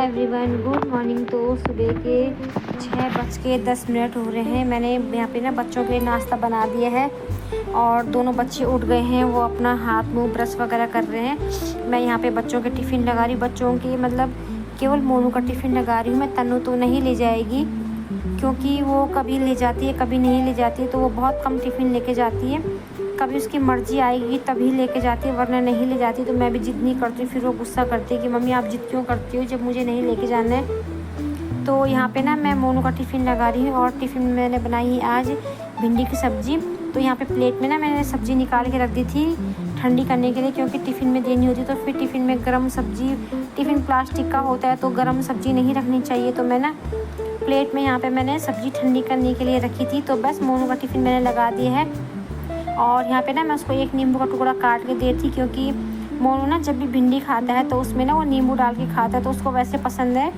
Everyone, good morning. तो सुबह के 6:10 हो रहे हैं। मैंने यहाँ पे ना बच्चों के लिए नाश्ता बना दिया है और दोनों बच्चे उठ गए हैं। वो अपना हाथ मुंह ब्रश वगैरह कर रहे हैं। मैं यहाँ पे बच्चों के टिफ़िन लगा रही हूँ। बच्चों की मतलब केवल मोनू का टिफ़िन लगा रही हूँ मैं। तन्नू तो नहीं ले जाएगी क्योंकि वो कभी ले जाती है कभी नहीं ले जाती है, तो वो बहुत कम टिफ़िन लेके जाती है। कभी उसकी मर्ज़ी आएगी तभी लेके जाती है, वरना नहीं ले जाती। तो मैं भी जिद नहीं करती, फिर वो गुस्सा करती है कि मम्मी आप जिद क्यों करती हो जब मुझे नहीं लेके जाना है। तो यहाँ पे ना मैं मोनू का टिफ़िन लगा रही हूँ और टिफ़िन में मैंने बनाई है आज भिंडी की सब्ज़ी। तो यहाँ पे प्लेट में ना मैंने सब्ज़ी निकाल के रख दी थी ठंडी करने के लिए, क्योंकि टिफ़िन में देनी होती तो फिर टिफ़िन में गर्म सब्ज़ी, टिफ़िन प्लास्टिक का होता है तो गर्म सब्ज़ी नहीं रखनी चाहिए। तो मैं ना प्लेट में यहाँ पे मैंने सब्ज़ी ठंडी करने के लिए रखी थी। तो बस मोनू का टिफ़िन मैंने लगा दिया है और यहाँ पे ना मैं उसको एक नींबू का टुकड़ा काट के दे रही थी, क्योंकि मोनू ना जब भी भिंडी खाता है तो उसमें ना वो नींबू डाल के खाता है, तो उसको वैसे पसंद है।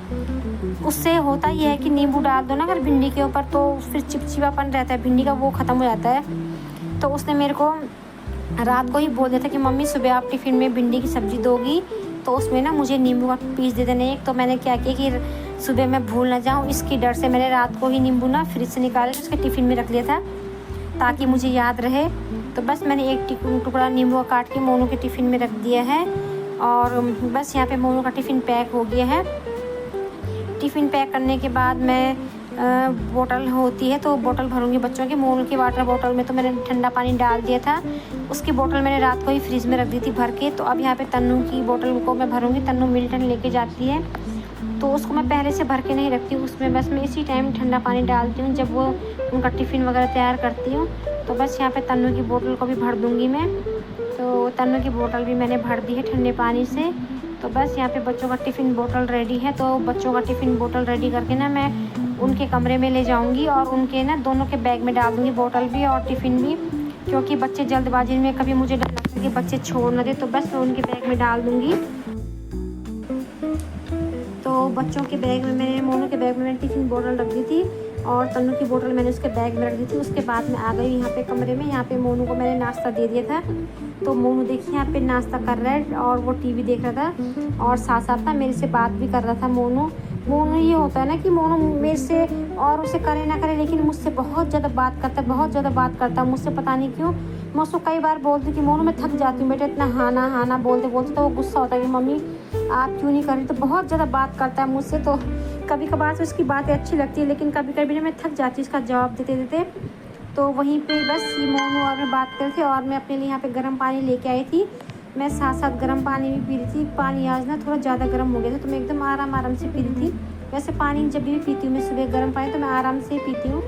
उससे होता ये है कि नींबू डाल दो ना अगर भिंडी के ऊपर तो फिर चिपचिपापन रहता है भिंडी का, वो ख़त्म हो जाता है। तो उसने मेरे को रात को ही बोल दिया था कि मम्मी सुबह आप टिफ़िन में भिंडी की सब्ज़ी दोगी तो उसमें ना मुझे नींबू का पीस दे देना एक। तो मैंने क्या किया कि सुबह मैं भूल ना जाऊँ, इसकी डर से मैंने रात को ही नींबू ना फ्रिज से निकाल के उसके टिफ़िन में रख लिया था ताकि मुझे याद रहे। तो बस मैंने एक टुकड़ा नींबू का काट के मोनू के टिफ़िन में रख दिया है और बस यहाँ पे मोनू का टिफ़िन पैक हो गया है। टिफ़िन पैक करने के बाद मैं बोतल होती है तो बोतल भरूँगी बच्चों की। मोनू की वाटर बोतल में तो मैंने ठंडा पानी डाल दिया था, उसकी बोतल मैंने रात को ही फ्रिज में रख दी थी भर के। तो अब यहाँ पे तन्नू की बोतल को मैं भरूँगी। तन्नू मिल्टन लेके जाती है तो उसको मैं पहले से भर के नहीं रखती हूँ, उसमें बस मैं इसी टाइम ठंडा पानी डालती हूँ जब वो उनका टिफ़िन वगैरह तैयार करती हूँ। तो बस यहाँ पे तन्नू की बोतल को भी भर दूँगी मैं। तो तन्नू की बोतल भी मैंने भर दी है ठंडे पानी से। तो बस यहाँ पे बच्चों का टिफ़िन बोतल रेडी है। तो बच्चों का टिफ़िन बोतल रेडी करके ना मैं उनके कमरे में ले जाऊँगी और उनके ना दोनों के बैग में डाल दूँगी, बोतल भी और टिफ़िन भी, क्योंकि बच्चे जल्दबाजी में कभी मुझे डर लगता है कि बच्चे छोड़ ना दे। तो बस मैं उनके बैग में डाल दूँगी। तो बच्चों के बैग में मैंने मोनू के बैग में मैंने टिफ़िन बोतल रख दी थी और तन्नू की बोतल मैंने उसके बैग में रख दी थी। उसके बाद मैं आ गई यहाँ पे कमरे में। यहाँ पे मोनू को मैंने नाश्ता दे दिया था। तो मोनू देखिए यहाँ पे नाश्ता कर रहा है और वो टीवी देख रहा था और साथ साथ ना मेरे से बात भी कर रहा था। मोनू ये होता है ना कि मोनू मेरे से और उसे करे ना करे लेकिन मुझसे बहुत ज़्यादा बात करता है, बहुत ज़्यादा बात करता है मुझसे, पता नहीं क्यों। मैं उसको कई बार बोलती कि मोनू मैं थक जाती हूँ बेटा इतना हाँ ना बोलते बोलते। तो वो गुस्सा होता है कि मम्मी आप क्यों नहीं कर रही। तो बहुत ज़्यादा बात करता है मुझसे। तो कभी कभार तो उसकी बातें अच्छी लगती है लेकिन कभी कभी ना मैं थक जाती हूँ इसका जवाब देते देते। तो वहीं पे बस मोनू और मैं बात करते थे और मैं अपने लिए यहाँ पे गर्म पानी लेके आई थी। मैं साथ साथ गर्म पानी भी पी रही थी। पानी आज ना थोड़ा ज़्यादा गर्म हो गया था तो मैं एकदम आराम से पी रही थी। वैसे पानी जब भी पीती हूँ मैं सुबह गर्म पानी तो मैं आराम से पीती हूँ,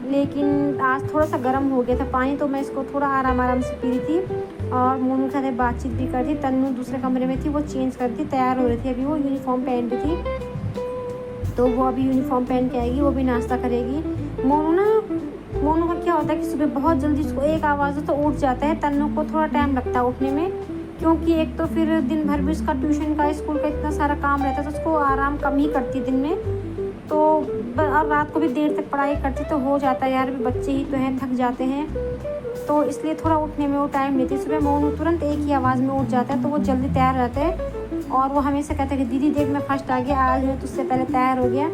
लेकिन आज थोड़ा सा गर्म हो गया था पानी तो मैं इसको थोड़ा आराम से पी रही थी और मोनू के साथ बातचीत भी कर रही थी। तन्नू दूसरे कमरे में थी, वो चेंज कर थी, तैयार हो रही थी। अभी वो यूनिफॉर्म पहन रही थी तो वो अभी यूनिफॉर्म पहन के आएगी, वो भी नाश्ता करेगी। मोनू का क्या होता है कि सुबह बहुत जल्दी उसको एक आवाज़ तो उठ जाता है। तन्नू को थोड़ा टाइम लगता है उठने में, क्योंकि एक तो फिर दिन भर भी उसका ट्यूशन का स्कूल का इतना सारा काम रहता है तो उसको आराम कम ही करती है दिन में। तो और रात को भी देर तक पढ़ाई करती तो हो जाता है यार, भी बच्चे ही तो हैं, थक जाते हैं। तो इसलिए थोड़ा उठने में वो टाइम लेती है। सुबह मोनू तुरंत एक ही आवाज़ में उठ जाता है तो वो जल्दी तैयार रहता है और वो हमेशा कहता है कि दीदी देख मैं फर्स्ट आ गया, आज मैं तुझसे पहले तैयार हो गया।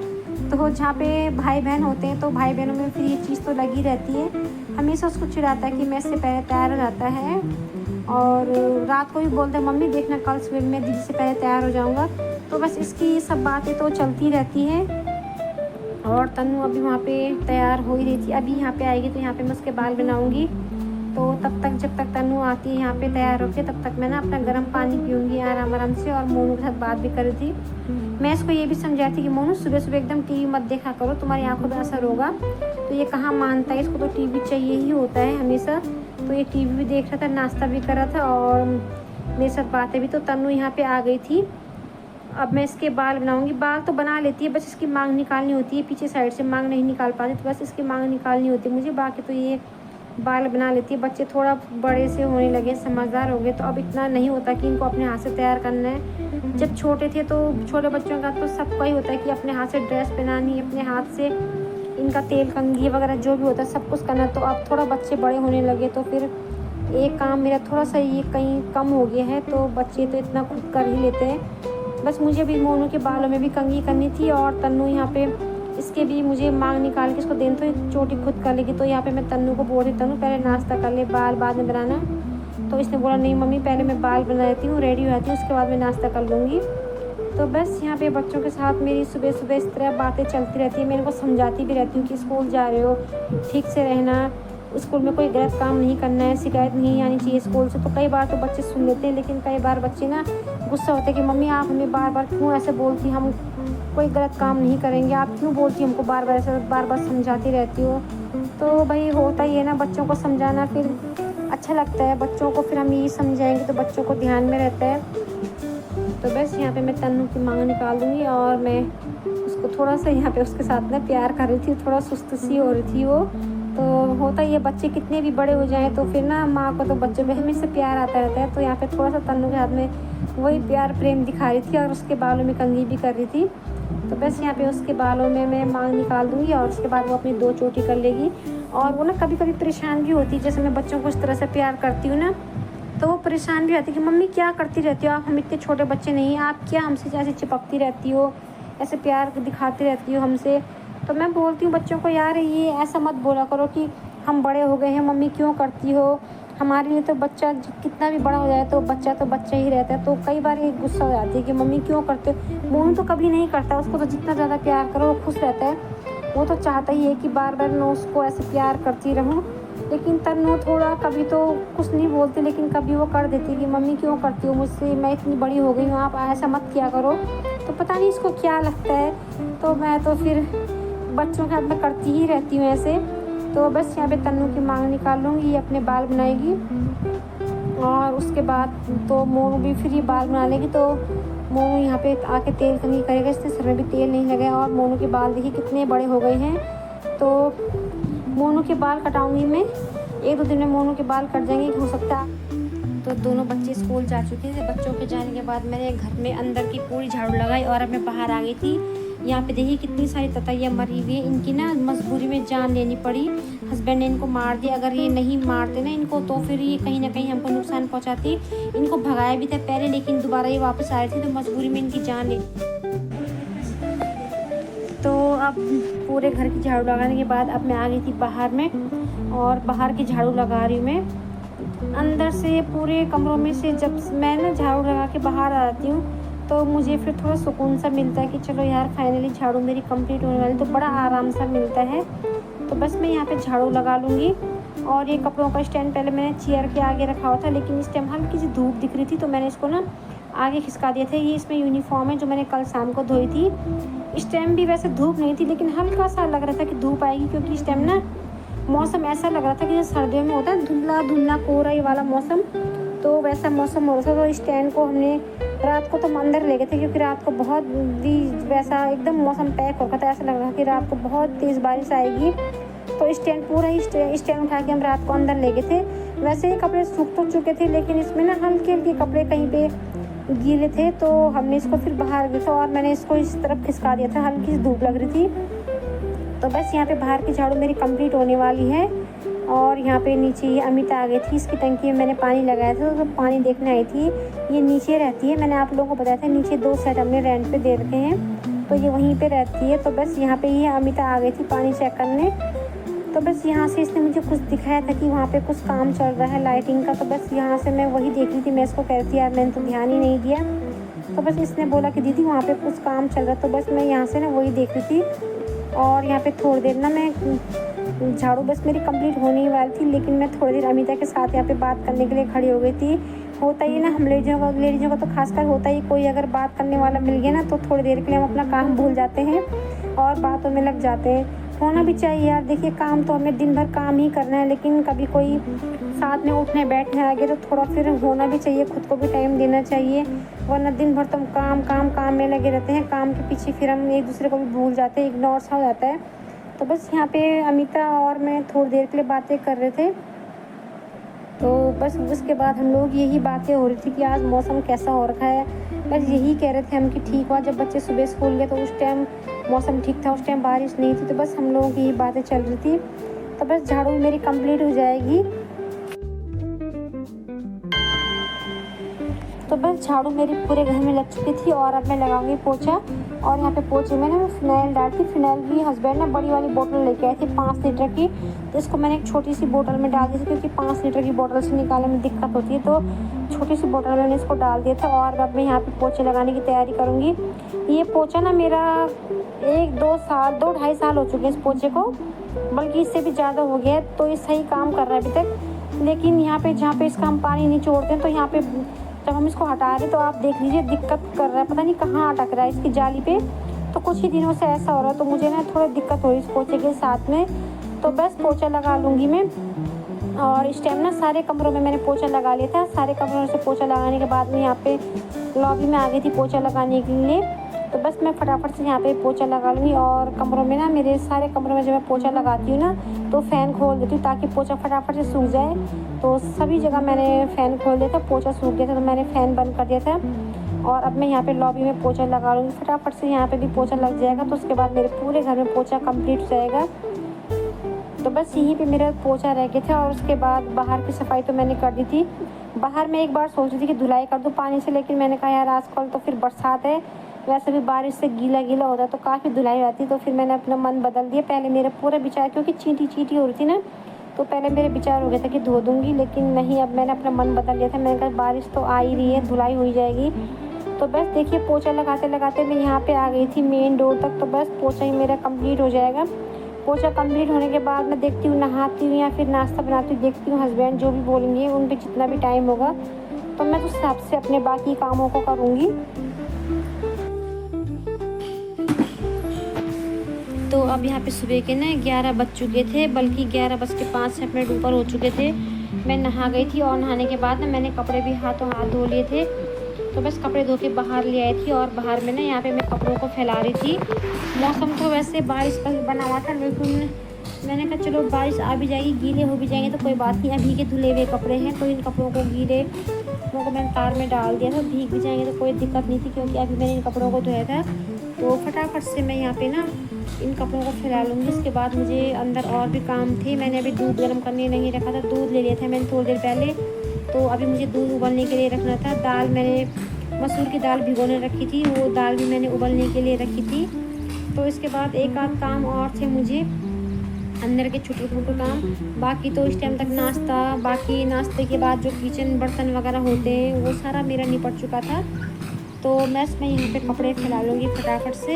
तो जहाँ पे भाई बहन होते हैं तो भाई बहनों में फिर ये चीज़ तो लगी रहती है, हमेशा उसको चिढ़ाता है कि मैं इससे पहले तैयार हो जाता है। और रात को भी बोलते हैं मम्मी देखना कल सुबह मैं दीदी से पहले तैयार हो जाऊँगा। तो बस इसकी सब बातें तो चलती रहती हैं। और तन्नू अभी वहाँ पे तैयार हो ही रही थी, अभी यहाँ पे आएगी तो यहाँ पे मैं उसके बाल बनाऊँगी। तो तब तक जब तक तन्नू आती है यहाँ पे तैयार होकर तब तक मैं ना अपना गर्म पानी पीऊँगी आराम से। और मोनू के साथ बात भी कर रही थी। मैं इसको ये भी समझाती थी कि मोनू सुबह एकदम टीवी मत देखा करो, तुम्हारी आंखों पर असर होगा। तो ये कहाँ मानता है, इसको तो टीवी चाहिए ही होता है हमेशा। तो ये टीवी भी देख रहा था, नाश्ता भी कर रहा था और मेरे साथ बातें भी। तो तन्नू यहाँ पे आ गई थी। अब मैं इसके बाल बनाऊंगी। बाल तो बना लेती है, बस इसकी मांग निकालनी होती है, पीछे साइड से मांग नहीं निकाल पाती तो बस इसकी मांग निकालनी होती है मुझे, बाकी तो ये बाल बना लेती है। बच्चे थोड़ा बड़े से होने लगे, समझदार हो गए तो अब इतना नहीं होता कि इनको अपने हाथ से तैयार करना है। जब छोटे थे तो छोटे बच्चों का तो सबका ही होता है कि अपने हाथ से ड्रेस पहनानी, अपने हाथ से इनका तेल कंघी वगैरह जो भी होता है सब कुछ करना। तो अब थोड़ा बच्चे बड़े होने लगे तो फिर एक काम मेरा थोड़ा सा ये कहीं कम हो गया है। तो बच्चे तो इतना खुद कर ही लेते हैं बस मुझे भी मोनू के बालों में भी कंघी करनी थी और तन्नू यहाँ पे इसके भी मुझे मांग निकाल के इसको देना, तो चोटी खुद कर लेगी। तो यहाँ पे मैं तन्नू को बोल रही, तन्नू पहले नाश्ता कर ले, बाल बाद में बनाना। तो इसने बोला नहीं मम्मी पहले मैं बाल बना लेती हूँ, रेडी हो जाती हूँ, उसके बाद मैं नाश्ता कर लूँगी। तो बस यहाँ पे बच्चों के साथ मेरी सुबह सुबह इस तरह बातें चलती रहती है। मैं इनको समझाती भी रहती हूँ कि स्कूल जा रहे हो ठीक से रहना, स्कूल में कोई गलत काम नहीं करना है, शिकायत नहीं आनी चाहिए स्कूल से। तो कई बार तो बच्चे सुन लेते हैं, लेकिन कई बार बच्चे ना गुस्सा होते हैं कि मम्मी आप हमें बार बार क्यों ऐसे बोलती, हम कोई गलत काम नहीं करेंगे, आप क्यों बोलती हमको बार बार ऐसे बार बार समझाती रहती हो। तो भाई होता ही है ना, बच्चों को समझाना फिर अच्छा लगता है, बच्चों को फिर हम यही समझाएंगे तो बच्चों को ध्यान में रहता है। तो बस यहाँ पे मैं तन्नू की मांग निकाल दूँगी और मैं उसको थोड़ा सा यहाँ पे उसके साथ ना प्यार कर रही थी, थोड़ा सुस्त सी हो रही थी वो। तो होता ही है, बच्चे कितने भी बड़े हो जाएं तो फिर ना माँ को तो बच्चों में हमेशा प्यार आता रहता है। तो यहाँ पे थोड़ा सा तन्नू के हाथ में वही प्यार प्रेम दिखा रही थी और उसके बालों में कंघी भी कर रही थी। तो बस यहाँ पे उसके बालों में मैं मांग निकाल दूँगी और उसके बाद वो अपनी 2 चोटी कर लेगी। और वो ना कभी कभी परेशान भी होती है, जैसे मैं बच्चों को इस तरह से प्यार करती हूँ ना, तो वो परेशान भी रहती है कि मम्मी क्या करती रहती हो आप, हम इतने छोटे बच्चे नहीं हैं, आप क्या हमसे ऐसे चिपकती रहती हो, ऐसे प्यार दिखाती रहती हो हमसे। तो मैं बोलती हूँ बच्चों को यार ये ऐसा मत बोला करो कि हम बड़े हो गए हैं मम्मी क्यों करती हो, हमारे लिए तो बच्चा कितना भी बड़ा हो जाए तो बच्चा ही रहता है। तो कई बार ये गुस्सा हो जाती है कि मम्मी क्यों करते हो। मोनू तो कभी नहीं करता, उसको तो जितना ज़्यादा प्यार करो वो खुश रहता है, वो तो चाहता ही है कि बार बार मैं उसको ऐसे प्यार करती रहूँ। लेकिन तन्नू थोड़ा कभी तो कुछ नहीं बोलती, लेकिन कभी वो कर देती कि मम्मी क्यों करती हो मुझसे, मैं इतनी बड़ी हो गई हूँ, आप ऐसा मत किया करो। तो पता नहीं इसको क्या लगता है, तो मैं तो फिर बच्चों के हाथ में करती ही रहती हूँ ऐसे। तो बस यहाँ पे तन्नू की मांग निकाल लूँगी, ये अपने बाल बनाएगी और उसके बाद तो मोनू भी फिर ये बाल बना लेगी। तो मोनू यहाँ पे आके तेल कंघी करेगा, इससे सर में भी तेल नहीं लगेगा। और मोनू के बाल देखिए कितने बड़े हो गए हैं। तो मोनू के बाल कटाऊंगी मैं, 1-2 दिन में मोनू के बाल कट जाएंगे हो सकता है। तो दोनों बच्चे स्कूल जा चुके थे। बच्चों के जाने के बाद मैंने घर में अंदर की पूरी झाड़ू लगाई और अब मैं बाहर आ गई थी। यहाँ पे देखिए कितनी सारी ततैया मरी हुई है, इनकी ना मजबूरी में जान लेनी पड़ी, हस्बैंड ने इनको मार दिया। अगर ये नहीं मारते ना इनको तो फिर ये कहीं ना कहीं हमको नुकसान पहुँचाती। इनको भगाया भी था पहले, लेकिन दोबारा ये वापस आ रही थी तो मजबूरी में इनकी जान ले। तो अब पूरे घर की झाड़ू लगाने के बाद अब मैं आ गई थी बाहर में और बाहर की झाड़ू लगा रही हूँ मैं। अंदर से पूरे कमरों में से जब मैं ना झाड़ू लगा के बाहर आ जाती हूँ तो मुझे फिर थोड़ा सुकून सा मिलता है कि चलो यार फाइनली झाड़ू मेरी कंप्लीट होने वाली, तो बड़ा आराम सा मिलता है। तो बस मैं यहाँ पे झाड़ू लगा लूँगी। और ये कपड़ों का स्टैंड पहले मैंने चेयर के आगे रखा हुआ था, लेकिन इस टाइम हल्की सी धूप दिख रही थी तो मैंने इसको ना आगे खिसका दिया था। ये इसमें यूनिफॉर्म है जो मैंने कल शाम को धोई थी। इस टाइम भी वैसे धूप नहीं थी, लेकिन हल्का सा लग रहा था कि धूप आएगी, क्योंकि इस टाइम ना मौसम ऐसा लग रहा था कि जैसे सर्दियों में होता है धुंधला धुंधला कोहरा ये वाला मौसम, तो वैसा मौसम हो रहा था। तो स्टैंड को हमने रात को तो हम अंदर ले गए थे, क्योंकि रात को बहुत भी वैसा एकदम मौसम पैक हो रखा था, ऐसा लग रहा था कि रात को बहुत तेज़ बारिश आएगी। तो स्टैंड पूरा ही स्टैंड उठा के हम रात को अंदर ले गए थे। वैसे ही कपड़े सूख तो चुके थे, लेकिन इसमें ना हल्के हल्के कपड़े कहीं पे गीले थे, तो हमने इसको फिर बाहर गए थे और मैंने इसको इस तरफ खिसका दिया था, हल्की सी धूप लग रही थी। तो बस यहाँ पे बाहर की झाड़ू मेरी कंप्लीट होने वाली है। और यहाँ पे नीचे ये अमिता आ गई थी, इसकी टंकी में मैंने पानी लगाया था तो पानी देखने आई थी। ये नीचे रहती है, मैंने आप लोगों को बताया था नीचे 2 सेट हमने रेंट पे दे रखे हैं, तो ये वहीं पे रहती है। तो बस यहाँ पे ये अमिता आ गई थी पानी चेक करने। तो बस यहाँ से इसने मुझे कुछ दिखाया था कि वहाँ पे कुछ काम चल रहा है लाइटिंग का, तो बस यहाँ से मैं वही देख रही थी। मैं इसको कह रही थी यार मैंने तो ध्यान ही नहीं दिया, तो बस इसने बोला कि दीदी वहाँ पे कुछ काम चल रहा है, तो बस मैं यहाँ से ना वही देख रही थी। और यहाँ पे थोड़ी देर ना मैं झाड़ू बस मेरी कंप्लीट होने ही वाली थी, लेकिन मैं थोड़ी देर अमिता के साथ यहाँ पे बात करने के लिए खड़ी हो गई थी। होता ही ना हम लेडीज़ों का तो खासकर होता ही, कोई अगर बात करने वाला मिल गया ना तो थोड़ी देर के लिए हम अपना काम भूल जाते हैं और बातों में लग जाते हैं। होना भी चाहिए यार, देखिए काम तो हमें दिन भर काम ही करना है, लेकिन कभी कोई साथ में उठने बैठने आ गए तो थोड़ा फिर होना भी चाहिए, खुद को भी टाइम देना चाहिए, वरना दिन भर तो हम काम में लगे रहते हैं। काम के पीछे फिर हम एक दूसरे को भी भूल जाते हैं, इग्नोर सा हो जाता है। तो बस यहाँ पे अमिता और मैं थोड़ी देर के लिए बातें कर रहे थे। तो बस उसके बाद हम लोग यही बातें हो रही थी कि आज मौसम कैसा हो रखा है। बस यही कह रहे थे हम कि ठीक हुआ जब बच्चे सुबह स्कूल गए तो उस टाइम मौसम ठीक था, उस टाइम बारिश नहीं थी। तो बस हम लोगों की यही बातें चल रही थी। तो बस झाड़ू मेरी कंप्लीट हो जाएगी। तो बस झाड़ू मेरी पूरे घर में लग चुकी थी और अब मैं लगाऊंगी पोछा। और यहाँ पे पोछे में ना मैं फ़िनाइल डालती। फ़िनाइल भी हस्बैंड ने बड़ी वाली बोतल लेके आए थे 5 लीटर की, तो इसको मैंने एक छोटी सी बोतल में डाल दी थी क्योंकि 5 लीटर की बोतल से निकालने में दिक्कत होती है, तो छोटी सी बोतल में मैंने इसको डाल दिया था। और अब मैं यहाँ पे पोछे लगाने की तैयारी करूँगी। ये पोछा ना मेरा 2 ढाई साल हो चुके हैं इस पोछे को, बल्कि इससे भी ज़्यादा हो गया है। तो ये सही काम कर रहा है अभी तक, लेकिन यहाँ पे जहाँ पे इसका हम पानी नहीं छोड़ते हैं, तो यहाँ पे जब हम इसको हटा रहे हैं तो आप देख लीजिए दिक्कत कर रहा है, पता नहीं कहाँ अटक रहा है इसकी जाली पे। तो कुछ ही दिनों से ऐसा हो रहा है, तो मुझे ना थोड़ी दिक्कत हो रही है इस पोछे के साथ में। तो बस पोछा लगा लूँगी मैं। और इस टाइम ना सारे कमरों में मैंने पोछा लगा लिया था। सारे कमरों से पोछा लगाने के बाद में यहाँ पे लॉबी में आ गई थी पोछा लगाने के लिए। तो बस मैं फटाफट से यहाँ पे पोछा लगा लूँगी। और कमरों में ना, मेरे सारे कमरों में जब मैं पोछा लगाती हूँ ना, तो फ़ैन खोल देती हूँ ताकि पोछा फटाफट से सूख जाए। तो सभी जगह मैंने फ़ैन खोल दिया था, पोछा सूख गया था तो मैंने फ़ैन बंद कर दिया था। और अब मैं यहाँ पे लॉबी में पोछा लगा लूँगी, फटाफट से यहाँ पे भी पोछा लग जाएगा। तो उसके बाद मेरे पूरे घर में पोछा कंप्लीट हो जाएगा। तो बस यहीं पे मेरा पोछा रह गया था। और उसके बाद बाहर की सफाई तो मैंने कर दी थी। बाहर मैं एक बार सोच रही थी कि धुलाई कर दूँ पानी से, लेकिन मैंने कहा यार आजकल तो फिर बरसात है, वैसे भी बारिश से गीला गीला होता है तो काफ़ी धुलाई आती है। तो फिर मैंने अपना मन बदल दिया। पहले मेरा पूरा विचार, क्योंकि चींटी चींटी हो रही थी ना, तो पहले मेरे विचार हो गया था कि धो दूँगी, लेकिन नहीं, अब मैंने अपना मन बदल लिया था। मैंने कहा बारिश तो आ ही रही है, धुलाई हो ही जाएगी। तो बस देखिए पोछा लगाते लगाते मैं यहाँ पे आ गई थी मेन डोर तक। तो बस पोछा ही मेरा कंप्लीट हो जाएगा। पोछा कंप्लीट होने के बाद मैं देखती हूँ, नहाती हूँ या फिर नाश्ता बनाती हूँ, देखती हूँ हस्बैंड जो भी बोलेंगे उन पर जितना भी टाइम होगा, तो मैं उस हिसाब से अपने बाकी कामों को करूँगी। तो अब यहाँ पे सुबह के ना 11 बज चुके थे, बल्कि 11:05 ऊपर हो चुके थे। मैं नहा गई थी और नहाने के बाद ना मैंने कपड़े भी हाथों हाथ धो लिए थे। तो बस कपड़े धो के बाहर ले आई थी और बाहर में ना यहाँ पे मैं कपड़ों को फैला रही थी। मौसम तो वैसे बारिश का ही बना हुआ था, लेकिन मैंने कहा चलो बारिश आ भी जाएगी, गीले हो भी जाएंगे तो कोई बात नहीं। अभी के धुले हुए कपड़े हैं तो इन कपड़ों को गीले को मैंने तार में डाल दिया था, भीग भी जाएंगे तो कोई दिक्कत नहीं थी, क्योंकि अभी मैंने इन कपड़ों को धोया था। तो फटाफट से मैं यहाँ पे ना इन कपड़ों को फैला लूँगी। इसके बाद मुझे अंदर और भी काम थे। मैंने अभी दूध गर्म करने नहीं रखा था, दूध ले लिया था मैंने थोड़ी देर पहले। तो अभी मुझे दूध उबलने के लिए रखना था। दाल मैंने मसूर की दाल भिगोने रखी थी, वो दाल भी मैंने उबलने के लिए रखी थी। तो इसके बाद एक आध काम और थे मुझे अंदर के छोटे छोटे काम। बाकी तो इस टाइम तक बाकी नाश्ते के बाद जो किचन बर्तन वगैरह होते हैं वो सारा मेरा निपट चुका था। तो मैं यहाँ पे कपड़े फैला लूँगी फटाफट से।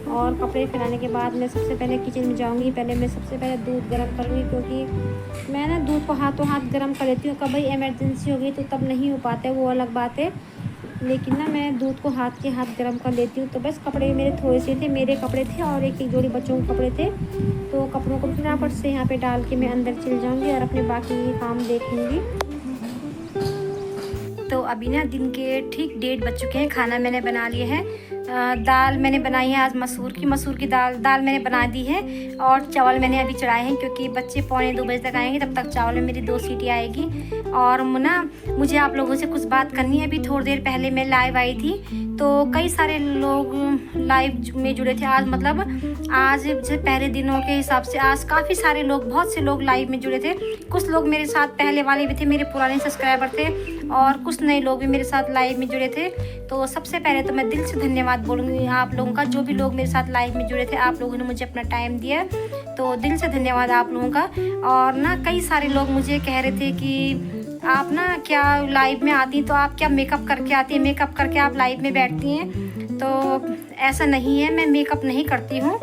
और कपड़े फैलाने के बाद मैं सबसे पहले किचन में जाऊँगी। पहले मैं सबसे पहले दूध गर्म करूँगी, क्योंकि मैं ना दूध को हाथों हाथ गर्म कर लेती हूँ। कभी इमरजेंसी हो गई तो तब नहीं हो पाता है, वो अलग बात है, लेकिन ना मैं दूध को हाथ के हाथ गर्म कर लेती हूँ। तो बस कपड़े मेरे थोड़े से थे, मेरे कपड़े थे और एक जोड़ी बच्चों के कपड़े थे। तो कपड़ों को फटाफट से यहाँ पे डाल के मैं अंदर चल जाऊँगी और अपने बाकी काम देख लूँगी। तो अभी ना दिन के ठीक 1:30 बज चुके हैं। खाना मैंने बना लिया है। दाल मैंने बनाई है आज मसूर की दाल मैंने बना दी है। और चावल मैंने अभी चढ़ाए हैं, क्योंकि बच्चे 1:45 बजे तक आएंगे, तब तक चावल में मेरी 2 सीटी आएगी। और ना मुझे आप लोगों से कुछ बात करनी है। अभी थोड़ी देर पहले मैं लाइव आई थी, तो कई सारे लोग लाइव में जुड़े थे। आज से पहले दिनों के हिसाब से आज काफ़ी सारे लोग, बहुत से लोग लाइव में जुड़े थे। कुछ लोग मेरे साथ पहले वाले भी थे, मेरे पुराने सब्सक्राइबर थे, और कुछ नए लोग भी मेरे साथ लाइव में जुड़े थे। तो सबसे पहले तो मैं दिल से धन्यवाद बोलूँगी आप लोगों का, जो भी लोग मेरे साथ लाइव में जुड़े थे। आप लोगों ने मुझे अपना टाइम दिया, तो दिल से धन्यवाद आप लोगों का। और ना कई सारे लोग मुझे कह रहे थे कि आप ना क्या लाइव में आती, तो आप क्या मेकअप करके आती हैं, मेकअप करके आप लाइव में बैठती हैं। तो ऐसा नहीं है, मैं मेकअप नहीं करती हूँ।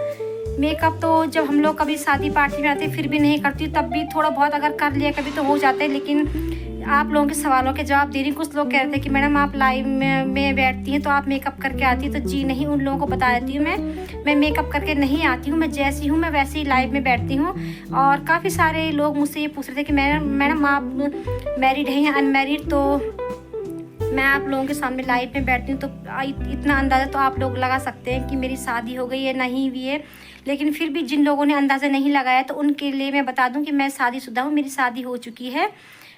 मेकअप तो जब हम लोग कभी शादी पार्टी में आते फिर भी नहीं करती, तब भी थोड़ा बहुत अगर कर लिया कभी तो हो जाता है। लेकिन आप लोगों के सवालों के जवाब दे रही। कुछ लोग कह रहे थे कि मैडम आप लाइव में बैठती हैं तो आप मेकअप करके आती हैं, तो जी नहीं, उन लोगों को बता देती हूँ मैं मेकअप करके नहीं आती हूँ। मैं जैसी हूँ मैं वैसे ही लाइव में बैठती हूँ। और काफ़ी सारे लोग मुझसे ये पूछ रहे थे कि मैडम आप मैरिड हैं या अनमैरिड। तो मैं आप लोगों के सामने लाइव में बैठती हूँ, तो इतना अंदाज़ा तो आप लोग लगा सकते हैं कि मेरी शादी हो गई है नहीं भी है। लेकिन फिर भी जिन लोगों ने अंदाज़ा नहीं लगाया तो उनके लिए मैं बता दूं कि मैं शादीशुदा हूँ, मेरी शादी हो चुकी है।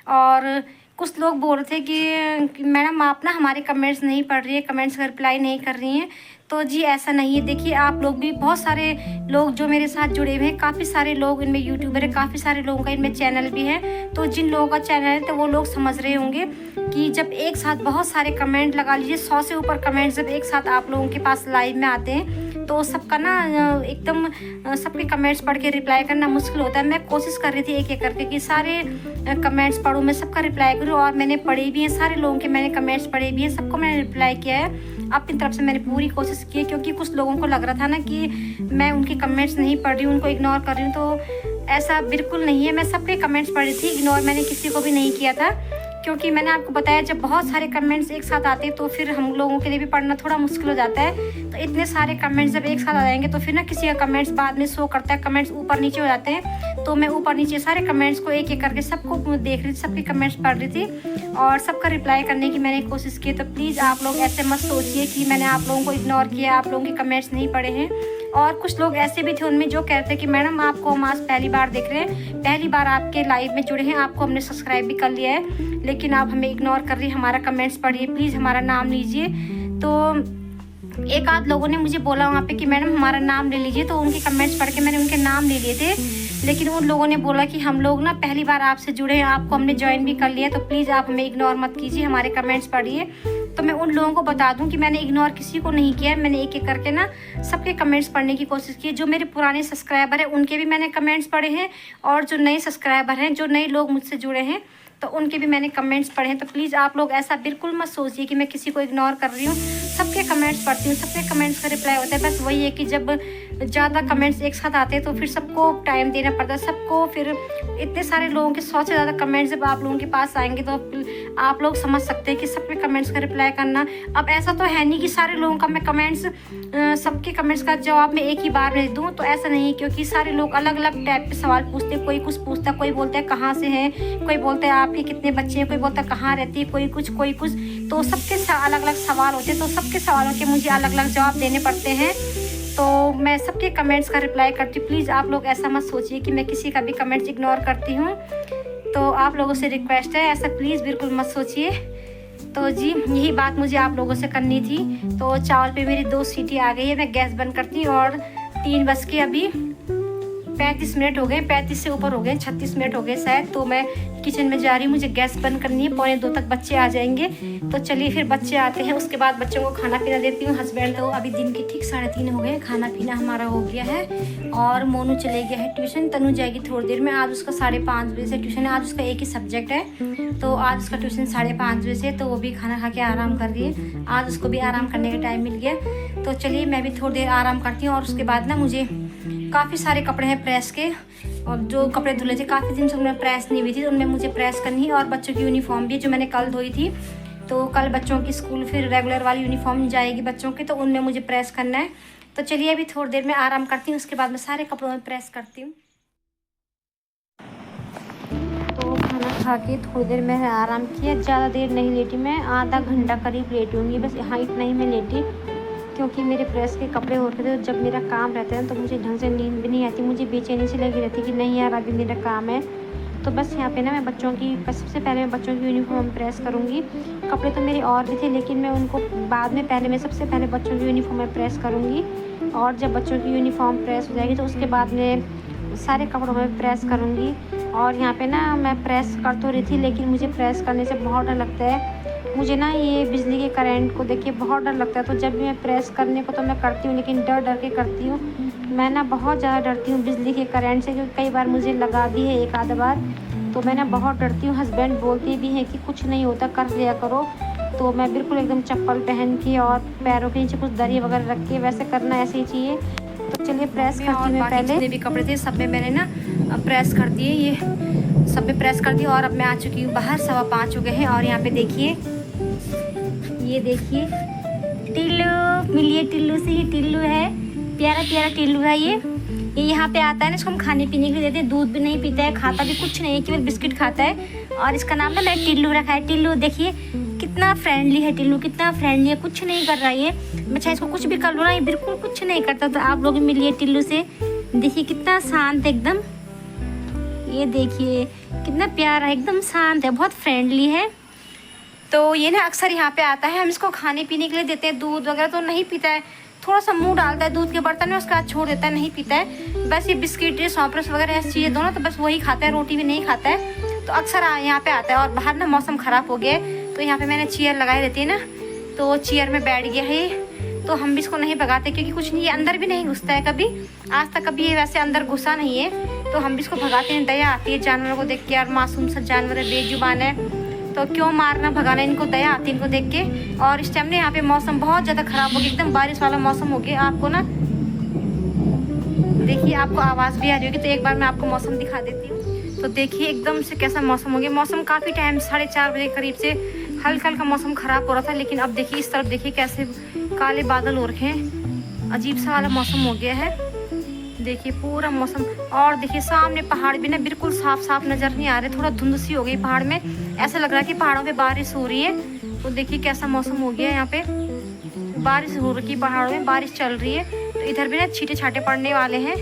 और कुछ लोग बोल रहे थे कि मैडम आप ना हमारे कमेंट्स नहीं पढ़ रही है, कमेंट्स का रिप्लाई नहीं कर रही हैं। तो जी ऐसा नहीं है। देखिए आप लोग भी, बहुत सारे लोग जो मेरे साथ जुड़े हुए हैं, काफ़ी सारे लोग इनमें यूट्यूबर है, काफ़ी सारे लोगों का इनमें चैनल भी है। तो जिन लोगों का चैनल है तो वो लोग समझ रहे होंगे कि जब एक साथ बहुत सारे कमेंट लगा लीजिए, 100 से ऊपर कमेंट जब एक साथ आप लोगों के पास लाइव में आते हैं तो सबका ना एकदम सबके कमेंट्स पढ़ के रिप्लाई करना मुश्किल होता है। मैं कोशिश कर रही थी एक एक करके कि सारे कमेंट्स पढूं, मैं सबका रिप्लाई करूं, और मैंने पढ़े भी हैं, सारे लोगों के मैंने कमेंट्स पढ़े भी हैं, सबको मैंने रिप्लाई किया है। अपनी तरफ से मैंने पूरी कोशिश की है, क्योंकि कुछ लोगों को लग रहा था ना कि मैं उनके कमेंट्स नहीं पढ़ रही हूँ, उनको इग्नोर कर रही हूँ, तो ऐसा बिल्कुल नहीं है। मैं सबके कमेंट्स पढ़ रही थी, इग्नोर मैंने किसी को भी नहीं किया था, क्योंकि मैंने आपको बताया जब बहुत सारे कमेंट्स एक साथ आते हैं तो फिर हम लोगों के लिए भी पढ़ना थोड़ा मुश्किल हो जाता है। तो इतने सारे कमेंट्स जब एक साथ आ जाएंगे तो फिर ना किसी का कमेंट्स बाद में शो करता है, कमेंट्स ऊपर नीचे हो जाते हैं। तो मैं ऊपर नीचे सारे कमेंट्स को एक एक करके सबको देख रही थी, सबके कमेंट्स पढ़ रही थी और सबका रिप्लाई करने की मैंने कोशिश की। तो प्लीज़ आप लोग ऐसे मत सोचिए कि मैंने आप लोगों को इग्नोर किया, आप लोगों के कमेंट्स नहीं पढ़े हैं। और कुछ लोग ऐसे भी थे उनमें जो कहते हैं कि मैडम आपको हम आज पहली बार देख रहे हैं, पहली बार आपके लाइव में जुड़े हैं, आपको हमने सब्सक्राइब भी कर लिया है, लेकिन आप हमें इग्नोर कर रही है, हमारा कमेंट्स पढ़िए, प्लीज़ हमारा नाम लीजिए। तो एक आध लोगों ने मुझे बोला वहाँ पे कि मैडम हमारा नाम ले लीजिए, तो उनके कमेंट्स पढ़ के मैंने उनके नाम ले लिए थे, लेकिन उन लोगों ने बोला कि हम लोग ना पहली बार आपसे जुड़े हैं, आपको हमने ज्वाइन भी कर लिया, तो प्लीज़ आप हमें इग्नोर मत कीजिए, हमारे कमेंट्स पढ़िए। तो मैं उन लोगों को बता दूं कि मैंने इग्नोर किसी को नहीं किया है, मैंने एक एक करके ना सबके कमेंट्स पढ़ने की कोशिश की है। जो मेरे पुराने सब्सक्राइबर हैं उनके भी मैंने कमेंट्स पढ़े हैं, और जो नए सब्सक्राइबर हैं, जो नए लोग मुझसे जुड़े हैं, तो उनके भी मैंने कमेंट्स पढ़े हैं। तो प्लीज़ आप लोग ऐसा बिल्कुल मत सोचिए कि मैं किसी को इग्नोर कर रही हूँ, सबके कमेंट्स पढ़ती हूँ, सबके कमेंट्स का रिप्लाई होता है। बस वही है कि जब ज़्यादा कमेंट्स एक साथ आते हैं तो फिर सबको टाइम देना पड़ता है, सबको फिर इतने सारे लोगों के 100 से ज़्यादा कमेंट्स जब आप लोगों के पास आएंगे तो आप लोग समझ सकते हैं कि सबके कमेंट्स का रिप्लाई करना। अब ऐसा तो है नहीं कि सारे लोगों का मैं कमेंट्स सबके कमेंट्स का जवाब मैं एक ही बार में दूँ, तो ऐसा नहीं, क्योंकि सारे लोग अलग अलग टाइप के सवाल पूछते हैं। कोई कुछ पूछता है, कोई बोलता है कहाँ से हैं, कोई बोलता है आपके कितने बच्चे हैं, कोई बोलता है कहाँ रहती है, कोई कुछ तो सबके अलग अलग सवाल होते हैं, तो सबके सवालों के मुझे अलग अलग जवाब देने पड़ते हैं। तो मैं सबके कमेंट्स का रिप्लाई करती हूँ। प्लीज़ आप लोग ऐसा मत सोचिए कि मैं किसी का भी कमेंट्स इग्नोर करती हूँ। तो आप लोगों से रिक्वेस्ट है, ऐसा प्लीज़ बिल्कुल मत सोचिए। तो जी यही बात मुझे आप लोगों से करनी थी। तो चावल पे मेरी 2 सीटी आ गई है, मैं गैस बंद करती हूँ। और 3 बज के अभी 35 मिनट हो गए, 35 से ऊपर हो गए, 36 मिनट हो गए शायद। तो मैं किचन में जा रही हूँ, मुझे गैस बंद करनी है, 1:45 तक बच्चे आ जाएंगे। तो चलिए फिर बच्चे आते हैं, उसके बाद बच्चों को खाना पीना देती हूँ। हस्बैंड तो अभी दिन के ठीक 3:30 हो गए, खाना पीना हमारा हो गया है। और मोनू चले गया है ट्यूशन, तनु जाएगी थोड़ी देर में। आज उसका 5:30 बजे से ट्यूशन है, आज उसका एक ही सब्जेक्ट है, तो आज उसका ट्यूशन 5:30 बजे से। तो वो भी खाना खा के आराम कर रही है, आज उसको भी आराम करने का टाइम मिल गया। तो चलिए मैं भी थोड़ी देर आराम करती हूँ। और उसके बाद ना मुझे काफ़ी सारे कपड़े हैं प्रेस के, और जो कपड़े धुले थे काफ़ी दिन से उनमें प्रेस नहीं हुई थी, तो उनमें मुझे प्रेस करनी है। और बच्चों की यूनिफॉर्म भी जो मैंने कल धोई थी, तो कल बच्चों की स्कूल फिर रेगुलर वाली यूनिफॉर्म जाएगी बच्चों की, तो उनमें मुझे प्रेस करना है। तो चलिए अभी थोड़ी देर में आराम करती हूँ, उसके बाद मैं सारे कपड़ों में प्रेस करती हूँ। तो खाना खा के थोड़ी देर मैंने आराम किया, ज़्यादा देर नहीं लेटी मैं, आधा घंटा करीब लेटी होंगी, बस यहाँ इतना ही मैं लेटी, क्योंकि मेरे प्रेस के कपड़े होते थे। जब मेरा काम रहता है तो मुझे ढंग से नींद भी नहीं आती, मुझे बेचैनी सी लगी रहती कि नहीं यार अभी मेरा काम है। तो बस यहाँ पे ना मैं बच्चों की, सबसे पहले मैं बच्चों की यूनिफॉर्म प्रेस करूँगी। कपड़े तो मेरे और भी थे, लेकिन मैं उनको बाद में, पहले मैं सबसे पहले बच्चों की यूनिफॉर्म में प्रेस करूँगी। और जब बच्चों की यूनिफॉर्म प्रेस हो जाएगी तो उसके बाद मैं सारे कपड़ों में प्रेस करूँगी। और यहाँ पे ना मैं प्रेस कर तो रही थी, लेकिन मुझे प्रेस करने से बहुत डर लगता है। मुझे ना ये बिजली के करंट को देख के बहुत डर लगता है। तो जब भी मैं प्रेस करने को तो मैं करती हूँ, लेकिन डर डर के करती हूँ। मैं ना बहुत ज़्यादा डरती हूँ बिजली के करंट से, क्योंकि कई बार मुझे लगा भी है एक आध बार, तो मैं ना बहुत डरती हूँ। हस्बैंड बोलते भी हैं कि कुछ नहीं होता, कर लिया करो। तो मैं बिल्कुल एकदम चप्पल पहन के और पैरों के नीचे कुछ दरी वगैरह रख के वैसे करना ऐसे ही चाहिए। तो चलिए प्रेस करती हूँ मैं। पहले जितने भी कपड़े थे सब में मैंने ना प्रेस कर दिए, ये सब में प्रेस कर दिया। और अब मैं आ चुकी हूँ बाहर, 5:15 हो गए हैं। और यहाँ पे देखिए, ये देखिए टिल्लू मिलिए, टिल्लू से ही टिल्लू है, प्यारा प्यारा टिल्लू है ये यहाँ पे आता है ना, इसको हम खाने पीने के लिए देते हैं। दूध भी नहीं पीता है, खाता भी कुछ नहीं है, केवल बिस्किट खाता है। और इसका नाम ना मैंने टिल्लू रखा है। टिल्लू देखिए कितना फ्रेंडली है, टिल्लू कितना फ्रेंडली है, कुछ नहीं कर रहा है ये। मैं चाहे इसको कुछ भी कर लूँ ना, ये बिल्कुल कुछ नहीं करता। तो आप लोग मिलिए टिल्लू से, देखिए कितना शांत एकदम, ये देखिए कितना प्यारा, एकदम शांत है, बहुत फ्रेंडली है। तो ये ना अक्सर यहाँ पे आता है, हम इसको खाने पीने के लिए देते हैं, दूध वगैरह तो नहीं पीता है, थोड़ा सा मुंह डालता है दूध के बर्तन में, उसके बाद छोड़ देता है, नहीं पीता है। बस ये बिस्किट सॉफ्टवेयर वगैरह ऐसी चीज़ें दोनों तो बस वही खाता है, रोटी भी नहीं खाता है। तो अक्सर यहाँ पे आता है। और बाहर ना मौसम ख़राब हो गया है, तो यहाँ पे मैंने चेयर लगाई रहती है ना, तो चेयर में बैठ गया है। तो हम भी इसको नहीं भगाते क्योंकि कुछ नहीं, ये अंदर भी नहीं घुसता है कभी, आज तक कभी ये वैसे अंदर घुसा नहीं है। तो हम भी इसको भगाते हैं। दया आती है जानवरों को देख के, यार मासूम सा जानवर है, बेजुबान है, तो क्यों मारना भगाना, इनको दया आती है इनको देख के। और इस टाइम ना यहाँ पे मौसम बहुत ज़्यादा ख़राब हो गया, एकदम बारिश वाला मौसम हो गया। आपको ना देखिए, आपको आवाज़ भी आ रही होगी, तो एक बार मैं आपको मौसम दिखा देती हूँ। तो देखिए एकदम से कैसा मौसम हो गया। मौसम काफ़ी टाइम 4:30 बजे करीब से हल्का हल्का मौसम ख़राब हो रहा था, लेकिन अब देखिए इस तरफ देखिए कैसे काले बादल हो रखे हैं, अजीब सा वाला मौसम हो गया है। देखिए पूरा मौसम, और देखिए सामने पहाड़ भी ना बिल्कुल साफ साफ नज़र नहीं आ रहे, थोड़ा धुंध सी हो गई पहाड़ में, ऐसा लग रहा है कि पहाड़ों पे बारिश हो रही है। तो देखिए कैसा मौसम हो गया है, यहाँ पे बारिश हो रही है, पहाड़ों में बारिश चल रही है। तो इधर भी ना छींटे छाटे पड़ने वाले हैं,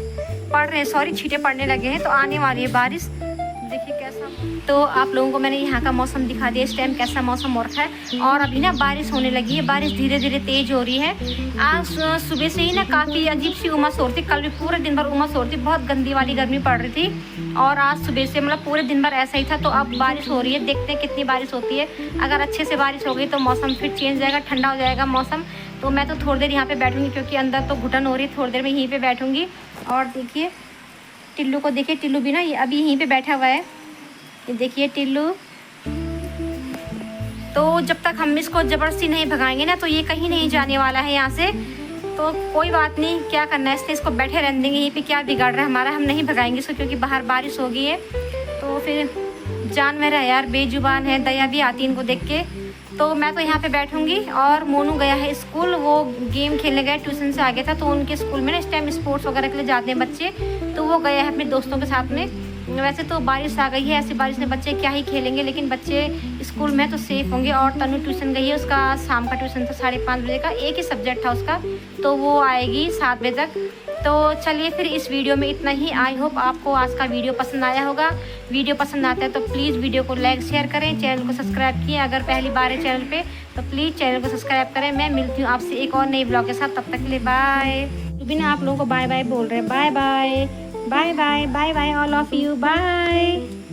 छींटे पड़ने लगे हैं, तो आने वाली है बारिश। देखिए कैसा, तो आप लोगों को मैंने यहाँ का मौसम दिखा दिया, इस टाइम कैसा मौसम हो रखा है। और अभी ना बारिश होने लगी है, बारिश धीरे धीरे तेज हो रही है। आज सुबह से ही ना काफ़ी अजीब सी उमस हो रही थी, कल भी पूरे दिन भर उमस हो रही थी, बहुत गंदी वाली गर्मी पड़ रही थी। और आज सुबह से मतलब पूरे दिन भर ऐसा ही था। तो अब बारिश हो रही है, देखते हैं कितनी बारिश होती है। अगर अच्छे से बारिश हो गई तो मौसम फिर चेंज हो जाएगा, ठंडा हो जाएगा मौसम। तो मैं तो थोड़ी देर यहाँ पे बैठूंगी क्योंकि अंदर तो घुटन हो रही है, थोड़ी देर में यहीं पे बैठूंगी। और देखिए टिल्लू को देखिए, टिल्लू भी ना ये अभी यहीं पे बैठा हुआ है, ये देखिए टिल्लू। तो जब तक हम इसको ज़बरदस्ती नहीं भगाएंगे ना, तो ये कहीं नहीं जाने वाला है यहाँ से। तो कोई बात नहीं, क्या करना है, इसलिए इसको बैठे रहने देंगे यहीं पे, क्या बिगाड़ रहा है हमारा, हम नहीं भगाएंगे इसको क्योंकि बाहर बारिश हो गई है। तो फिर जानवर है यार, बेजुबान है, दया भी आती है इनको देख के। तो मैं तो यहाँ पे बैठूंगी। और मोनू गया है स्कूल, वो गेम खेलने गया, ट्यूशन से आ गया था। तो उनके स्कूल में ना इस टाइम स्पोर्ट्स वगैरह के लिए जाते हैं बच्चे, तो वो गया है अपने दोस्तों के साथ में। वैसे तो बारिश आ गई है, ऐसी बारिश में बच्चे क्या ही खेलेंगे, लेकिन बच्चे स्कूल में तो सेफ होंगे। और तनु ट्यूशन गई है, उसका शाम का ट्यूशन था 5:30 बजे का, एक ही सब्जेक्ट था उसका, तो वो आएगी 7 बजे तक। तो चलिए फिर इस वीडियो में इतना ही। आई होप आपको आज का वीडियो पसंद आया होगा। वीडियो पसंद आता है तो प्लीज़ वीडियो को लाइक शेयर करें, चैनल को सब्सक्राइब किए, अगर पहली बार है चैनल पे तो प्लीज़ चैनल को सब्सक्राइब करें। मैं मिलती हूँ आपसे एक और नई ब्लॉग के साथ, तब तक के लिए बाय। बिना आप लोगों को बाय बाय बोल रहे हैं, bye bye bye bye bye bye all of you, bye.